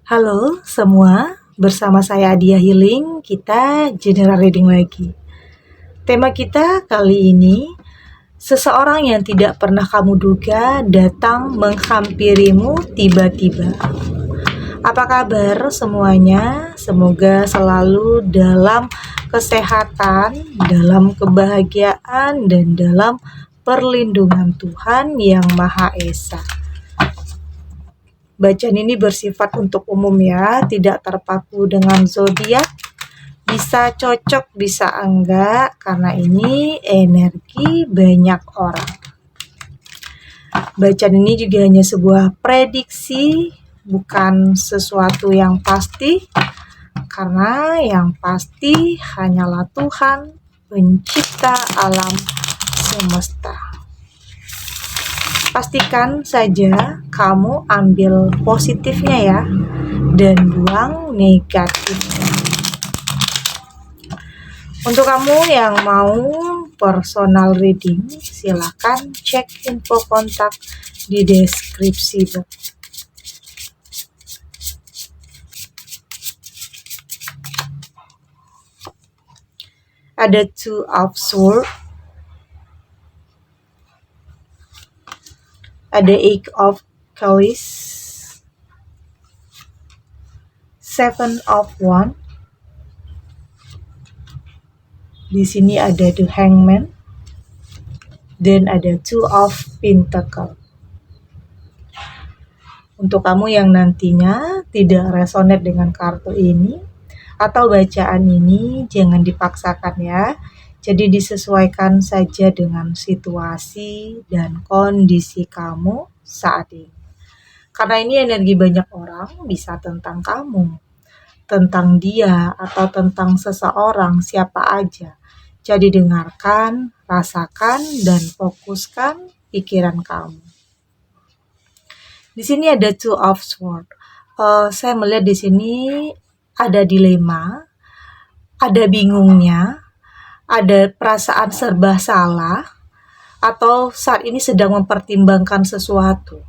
Halo semua, bersama saya Adia Healing, kita general reading lagi. Tema kita kali ini, seseorang yang tidak pernah kamu duga datang menghampirimu tiba-tiba. Apa kabar semuanya? Semoga selalu dalam kesehatan, dalam kebahagiaan, dan dalam perlindungan Tuhan yang Maha Esa. Bacaan ini bersifat untuk umum ya, tidak terpaku dengan zodiak. Bisa cocok, bisa enggak, karena ini energi banyak orang. Bacaan ini juga hanya sebuah prediksi, bukan sesuatu yang pasti, karena yang pasti hanyalah Tuhan, pencipta alam semesta. Pastikan saja kamu ambil positifnya ya, dan buang negatifnya. Untuk kamu yang mau personal reading, silakan cek info kontak di deskripsi box. Ada Two of Swords, ada Eight of Cups, Seven of Wands. Di sini ada The Hangman, dan ada Two of Pentacles. Untuk kamu yang nantinya tidak resonate dengan kartu ini atau bacaan ini, jangan dipaksakan ya. Jadi disesuaikan saja dengan situasi dan kondisi kamu saat ini. Karena ini energi banyak orang, bisa tentang kamu, tentang dia, atau tentang seseorang, siapa aja. Jadi dengarkan, rasakan, dan fokuskan pikiran kamu. Di sini ada Two of Swords. Saya melihat di sini ada dilema, ada bingungnya, ada perasaan serba salah, atau saat ini sedang mempertimbangkan sesuatu.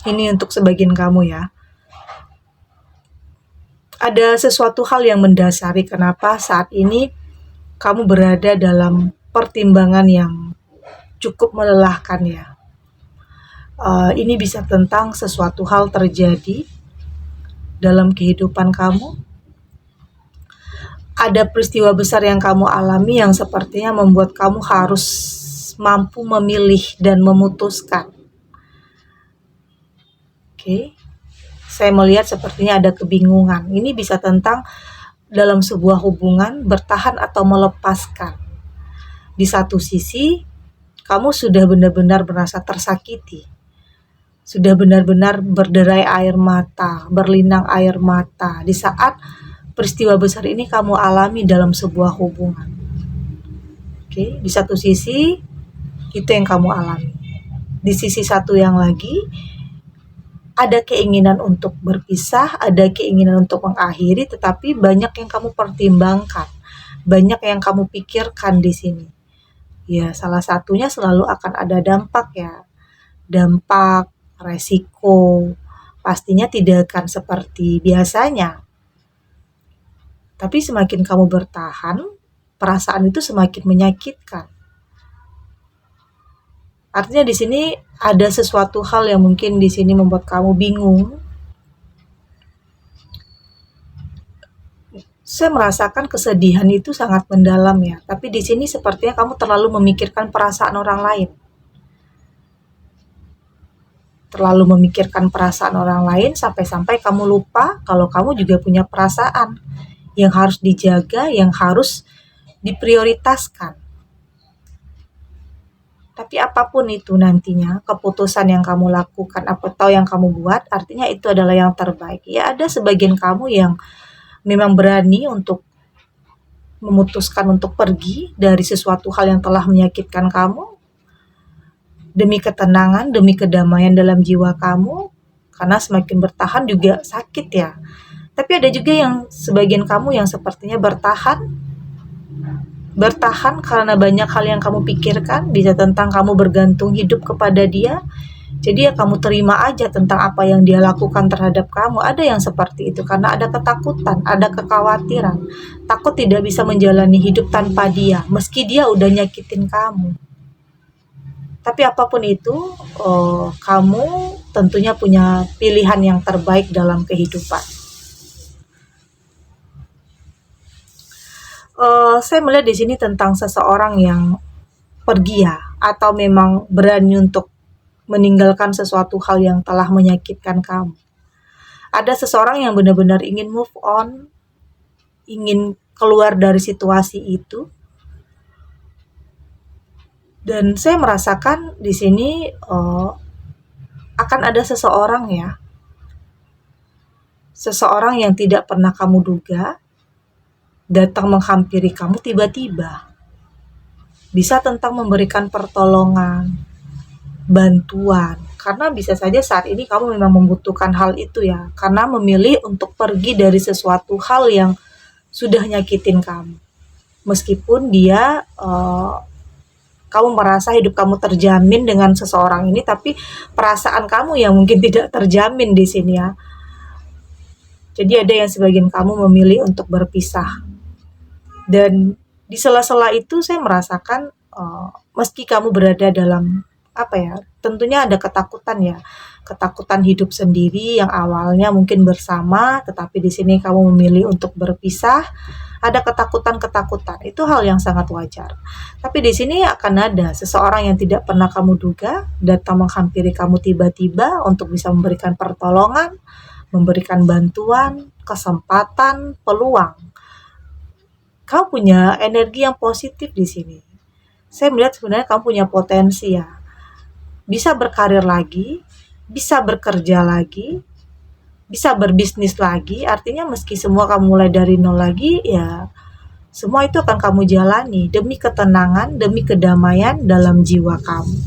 Ini untuk sebagian kamu ya. Ada sesuatu hal yang mendasari kenapa saat ini kamu berada dalam pertimbangan yang cukup melelahkan ya. Ini bisa tentang sesuatu hal terjadi dalam kehidupan kamu. Ada peristiwa besar yang kamu alami yang sepertinya membuat kamu harus mampu memilih dan memutuskan. Oke. Saya melihat sepertinya ada kebingungan. Ini bisa tentang dalam sebuah hubungan bertahan atau melepaskan. Di satu sisi, kamu sudah benar-benar merasa tersakiti. Sudah benar-benar berderai air mata, berlinang air mata. Di saat peristiwa besar ini kamu alami dalam sebuah hubungan. Oke, di satu sisi, itu yang kamu alami. Di sisi satu yang lagi, ada keinginan untuk berpisah, ada keinginan untuk mengakhiri, tetapi banyak yang kamu pertimbangkan, banyak yang kamu pikirkan di sini. Ya, salah satunya selalu akan ada dampak ya, dampak, resiko, pastinya tidak akan seperti biasanya. Tapi semakin kamu bertahan, perasaan itu semakin menyakitkan. Artinya di sini ada sesuatu hal yang mungkin di sini membuat kamu bingung. Saya merasakan kesedihan itu sangat mendalam ya, tapi di sini sepertinya kamu terlalu memikirkan perasaan orang lain. Terlalu memikirkan perasaan orang lain sampai-sampai kamu lupa kalau kamu juga punya perasaan yang harus dijaga, yang harus diprioritaskan. Tapi apapun itu nantinya, keputusan yang kamu lakukan atau yang kamu buat, artinya itu adalah yang terbaik. Ya, ada sebagian kamu yang memang berani untuk memutuskan untuk pergi dari sesuatu hal yang telah menyakitkan kamu, demi ketenangan, demi kedamaian dalam jiwa kamu, karena semakin bertahan juga sakit ya. Tapi ada juga yang sebagian kamu yang sepertinya bertahan karena banyak hal yang kamu pikirkan, bisa tentang kamu bergantung hidup kepada dia, Jadi ya kamu terima aja tentang apa yang dia lakukan terhadap kamu. Ada yang seperti itu karena ada ketakutan, ada kekhawatiran. Takut tidak bisa menjalani hidup tanpa dia, meski dia udah nyakitin kamu. Tapi apapun itu, kamu tentunya punya pilihan yang terbaik dalam kehidupan. Saya melihat di sini tentang seseorang yang pergi ya, atau memang berani untuk meninggalkan sesuatu hal yang telah menyakitkan kamu. Ada seseorang yang benar-benar ingin move on, ingin keluar dari situasi itu. Dan saya merasakan di sini akan ada seseorang ya, seseorang yang tidak pernah kamu duga datang menghampiri kamu tiba-tiba. Bisa tentang memberikan pertolongan, bantuan, karena bisa saja saat ini kamu memang membutuhkan hal itu ya, karena memilih untuk pergi dari sesuatu hal yang sudah nyakitin kamu. Meskipun dia kamu merasa hidup kamu terjamin dengan seseorang ini, tapi perasaan kamu yang mungkin tidak terjamin di sini ya. Jadi ada yang sebagian kamu memilih untuk berpisah. Dan di sela-sela itu saya merasakan meski kamu berada dalam tentunya ada ketakutan ya, ketakutan hidup sendiri yang awalnya mungkin bersama, tetapi di sini kamu memilih untuk berpisah. Ada ketakutan-ketakutan, itu hal yang sangat wajar. Tapi di sini akan ada seseorang yang tidak pernah kamu duga datang menghampiri kamu tiba-tiba untuk bisa memberikan pertolongan, memberikan bantuan, kesempatan, peluang. Kamu punya energi yang positif di sini. Saya melihat sebenarnya kamu punya potensi ya. Bisa berkarir lagi, bisa bekerja lagi, bisa berbisnis lagi. Artinya meski semua kamu mulai dari nol lagi, ya semua itu akan kamu jalani demi ketenangan, demi kedamaian dalam jiwa kamu.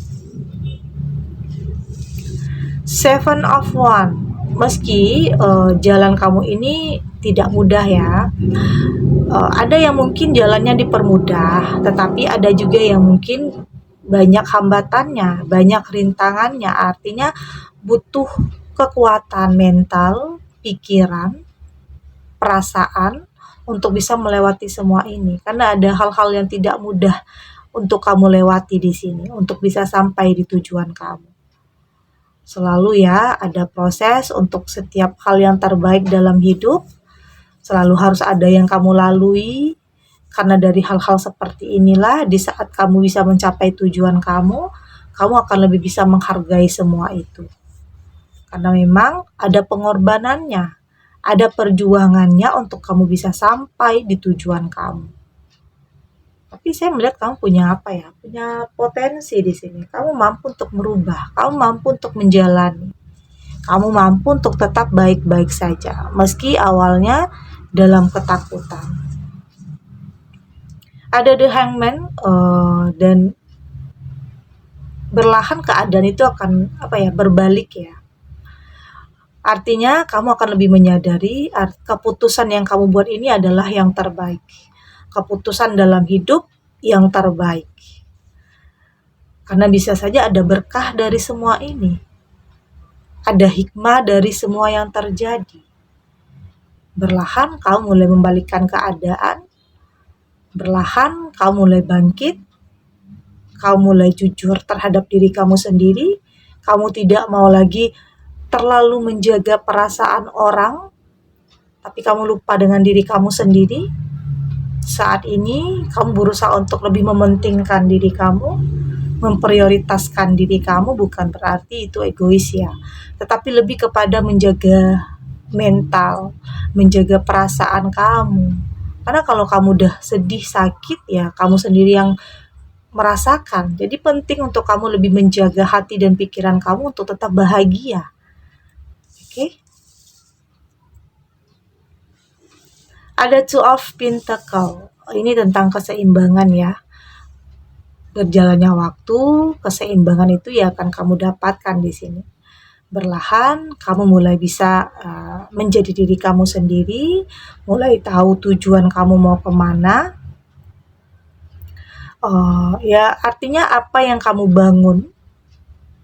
Seven of Wands. Meski jalan kamu ini tidak mudah ya, ada yang mungkin jalannya dipermudah, tetapi ada juga yang mungkin banyak hambatannya, banyak rintangannya. Artinya butuh kekuatan mental, pikiran, perasaan untuk bisa melewati semua ini. Karena ada hal-hal yang tidak mudah untuk kamu lewati di sini, untuk bisa sampai di tujuan kamu. Selalu ya ada proses untuk setiap hal yang terbaik dalam hidup. Selalu harus ada yang kamu lalui, karena dari hal-hal seperti inilah di saat kamu bisa mencapai tujuan kamu akan lebih bisa menghargai semua itu. Karena memang ada pengorbanannya, ada perjuangannya untuk kamu bisa sampai di tujuan kamu. Tapi saya melihat kamu punya punya potensi di sini. Kamu mampu untuk merubah, kamu mampu untuk menjalani. Kamu mampu untuk tetap baik-baik saja, meski awalnya dalam ketakutan. Ada The Hangman dan berlahan keadaan itu akan berbalik ya. Artinya kamu akan lebih menyadari keputusan yang kamu buat ini adalah yang terbaik. Keputusan dalam hidup yang terbaik. Karena bisa saja ada berkah dari semua ini. Ada hikmah dari semua yang terjadi. Berlahan kamu mulai membalikkan keadaan. Berlahan kamu mulai bangkit. Kamu mulai jujur terhadap diri kamu sendiri. Kamu tidak mau lagi terlalu menjaga perasaan orang, tapi kamu lupa dengan diri kamu sendiri. Saat ini kamu berusaha untuk lebih mementingkan diri kamu, memprioritaskan diri kamu, bukan berarti itu egois ya, tetapi lebih kepada menjaga mental, menjaga perasaan kamu. Karena kalau kamu udah sedih, sakit ya kamu sendiri yang merasakan. Jadi penting untuk kamu lebih menjaga hati dan pikiran kamu untuk tetap bahagia. Oke? Ada Two of Pentacles. Ini tentang keseimbangan ya. Berjalannya waktu, keseimbangan itu ya akan kamu dapatkan di sini. Berlahan, kamu mulai bisa menjadi diri kamu sendiri, mulai tahu tujuan kamu mau kemana. Ya artinya apa yang kamu bangun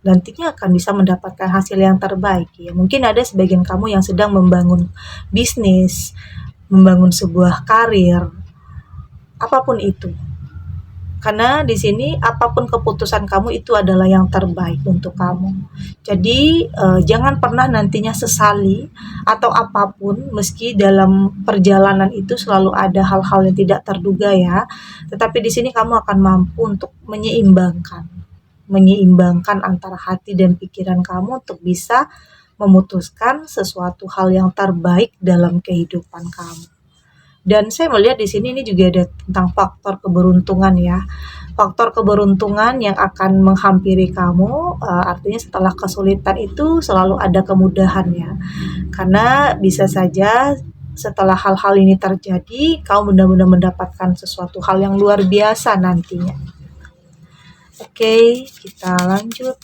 nantinya akan bisa mendapatkan hasil yang terbaik ya. Mungkin ada sebagian kamu yang sedang membangun bisnis, membangun sebuah karir, apapun itu. Karena di sini apapun keputusan kamu itu adalah yang terbaik untuk kamu. Jadi jangan pernah nantinya sesali atau apapun, meski dalam perjalanan itu selalu ada hal-hal yang tidak terduga ya. Tetapi di sini kamu akan mampu untuk menyeimbangkan antara hati dan pikiran kamu untuk bisa memutuskan sesuatu hal yang terbaik dalam kehidupan kamu. Dan saya melihat di sini ini juga ada tentang faktor keberuntungan ya. Faktor keberuntungan yang akan menghampiri kamu, artinya setelah kesulitan itu selalu ada kemudahan ya. Karena bisa saja setelah hal-hal ini terjadi, kamu benar-benar mendapatkan sesuatu hal yang luar biasa nantinya. Oke, kita lanjut.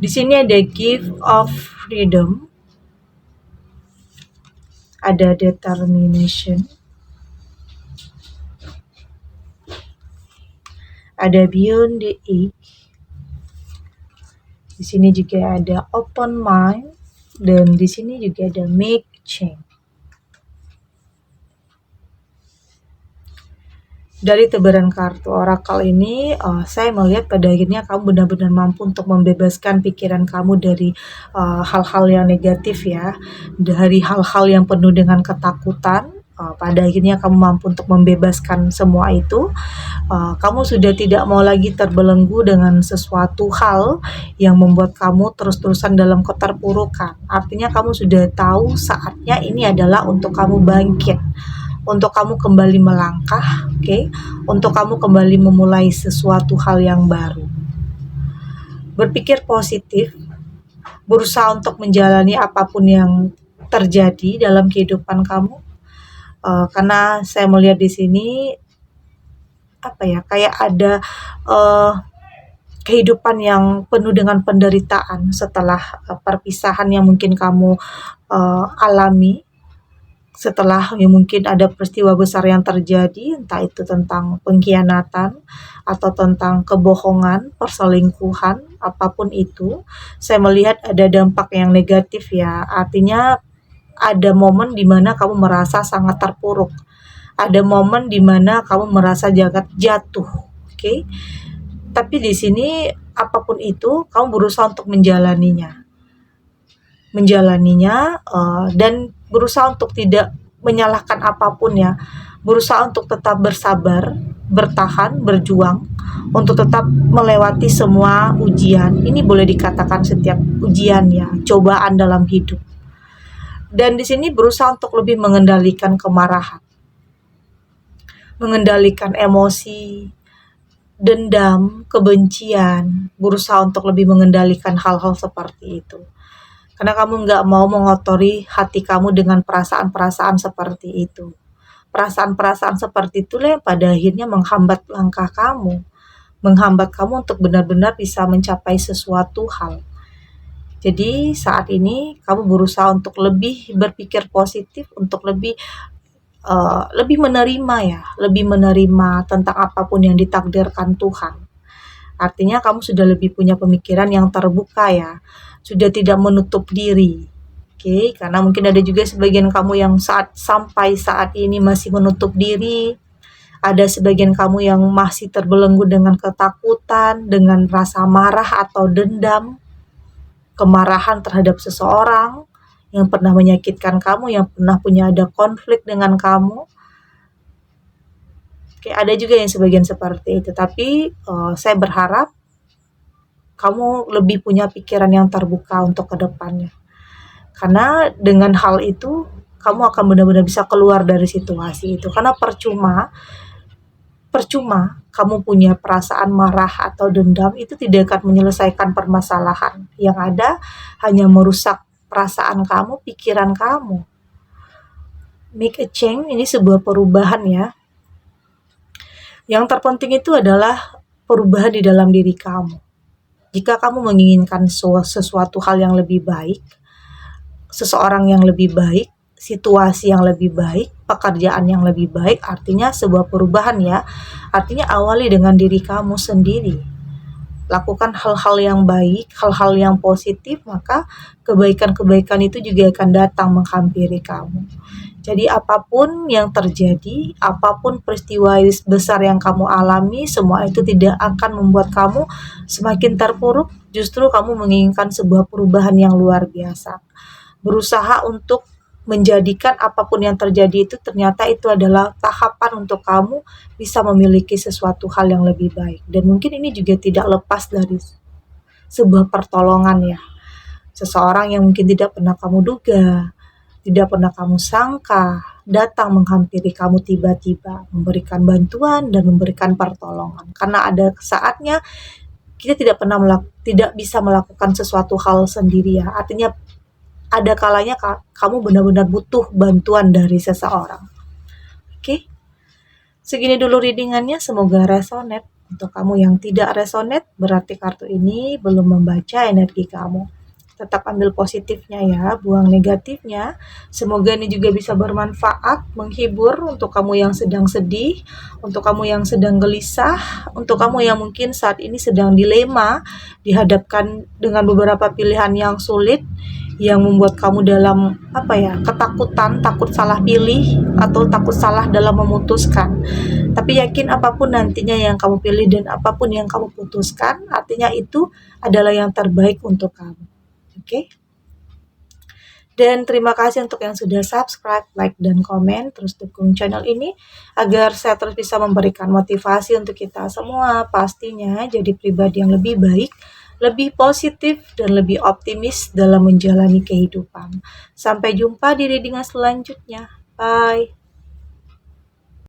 Di sini ada gift of freedom, ada determination, ada beyond the age. Di sini juga ada open mind, dan di sini juga ada make change. Dari tebaran kartu oracle ini, saya melihat pada akhirnya kamu benar-benar mampu untuk membebaskan pikiran kamu dari hal-hal yang negatif ya, dari hal-hal yang penuh dengan ketakutan. Pada akhirnya kamu mampu untuk membebaskan semua itu. Kamu sudah tidak mau lagi terbelenggu dengan sesuatu hal yang membuat kamu terus-terusan dalam keterpurukan. Artinya kamu sudah tahu saatnya ini adalah untuk kamu bangkit, untuk kamu kembali melangkah, untuk kamu kembali memulai sesuatu hal yang baru. Berpikir positif, berusaha untuk menjalani apapun yang terjadi dalam kehidupan kamu. Karena saya melihat di sini kayak ada kehidupan yang penuh dengan penderitaan setelah perpisahan yang mungkin kamu alami. Setelah mungkin ada peristiwa besar yang terjadi, entah itu tentang pengkhianatan atau tentang kebohongan, perselingkuhan, apapun itu, saya melihat ada dampak yang negatif ya. Artinya ada momen di mana kamu merasa sangat terpuruk, ada momen di mana kamu merasa jatuh, Tapi di sini apapun itu, kamu berusaha untuk menjalaninya, dan berusaha untuk tidak menyalahkan apapun ya, berusaha untuk tetap bersabar, bertahan, berjuang, untuk tetap melewati semua ujian. Ini boleh dikatakan setiap ujian ya, cobaan dalam hidup. Dan di sini berusaha untuk lebih mengendalikan kemarahan, mengendalikan emosi, dendam, kebencian, berusaha untuk lebih mengendalikan hal-hal seperti itu. Karena kamu nggak mau mengotori hati kamu dengan perasaan-perasaan seperti itu. Perasaan-perasaan seperti itulah yang pada akhirnya menghambat langkah kamu. Menghambat kamu untuk benar-benar bisa mencapai sesuatu hal. Jadi saat ini kamu berusaha untuk lebih berpikir positif, untuk lebih menerima ya, lebih menerima tentang apapun yang ditakdirkan Tuhan. Artinya kamu sudah lebih punya pemikiran yang terbuka ya, sudah tidak menutup diri. Karena mungkin ada juga sebagian kamu yang sampai saat ini masih menutup diri. Ada sebagian kamu yang masih terbelenggu dengan ketakutan, dengan rasa marah atau dendam, kemarahan terhadap seseorang yang pernah menyakitkan kamu, yang pernah ada konflik dengan kamu. Ada juga yang sebagian seperti itu. Tapi saya berharap kamu lebih punya pikiran yang terbuka untuk ke depannya. Karena dengan hal itu, kamu akan benar-benar bisa keluar dari situasi itu. Karena percuma kamu punya perasaan marah atau dendam, itu tidak akan menyelesaikan permasalahan. Yang ada hanya merusak perasaan kamu, pikiran kamu. Make a change, ini sebuah perubahan ya. Yang terpenting itu adalah perubahan di dalam diri kamu. Jika kamu menginginkan sesuatu hal yang lebih baik, seseorang yang lebih baik, situasi yang lebih baik, pekerjaan yang lebih baik, artinya sebuah perubahan ya. Artinya awali dengan diri kamu sendiri. Lakukan hal-hal yang baik, hal-hal yang positif, maka kebaikan-kebaikan itu juga akan datang menghampiri kamu. Jadi apapun yang terjadi, apapun peristiwa besar yang kamu alami, semua itu tidak akan membuat kamu semakin terpuruk, justru kamu menginginkan sebuah perubahan yang luar biasa. Berusaha untuk menjadikan apapun yang terjadi itu ternyata itu adalah tahapan untuk kamu bisa memiliki sesuatu hal yang lebih baik. Dan mungkin ini juga tidak lepas dari sebuah pertolongan ya. Seseorang yang mungkin tidak pernah kamu duga, tidak pernah kamu sangka, datang menghampiri kamu tiba-tiba, memberikan bantuan dan memberikan pertolongan. Karena ada saatnya kita tidak bisa melakukan sesuatu hal sendiri ya. Artinya ada kalanya kamu benar-benar butuh bantuan dari seseorang. Oke, segini dulu readingannya, semoga resonate. Untuk kamu yang tidak resonate, berarti kartu ini belum membaca energi kamu. Tetap ambil positifnya ya, buang negatifnya. Semoga ini juga bisa bermanfaat, menghibur untuk kamu yang sedang sedih, untuk kamu yang sedang gelisah, untuk kamu yang mungkin saat ini sedang dilema, dihadapkan dengan beberapa pilihan yang sulit, yang membuat kamu dalam ketakutan, takut salah pilih atau takut salah dalam memutuskan. Tapi yakin apapun nantinya yang kamu pilih dan apapun yang kamu putuskan, artinya itu adalah yang terbaik untuk kamu. Oke? Dan terima kasih untuk yang sudah subscribe, like, dan komen. Terus dukung channel ini agar saya terus bisa memberikan motivasi untuk kita semua pastinya jadi pribadi yang lebih baik, lebih positif, dan lebih optimis dalam menjalani kehidupan. Sampai jumpa di readingan selanjutnya. Bye.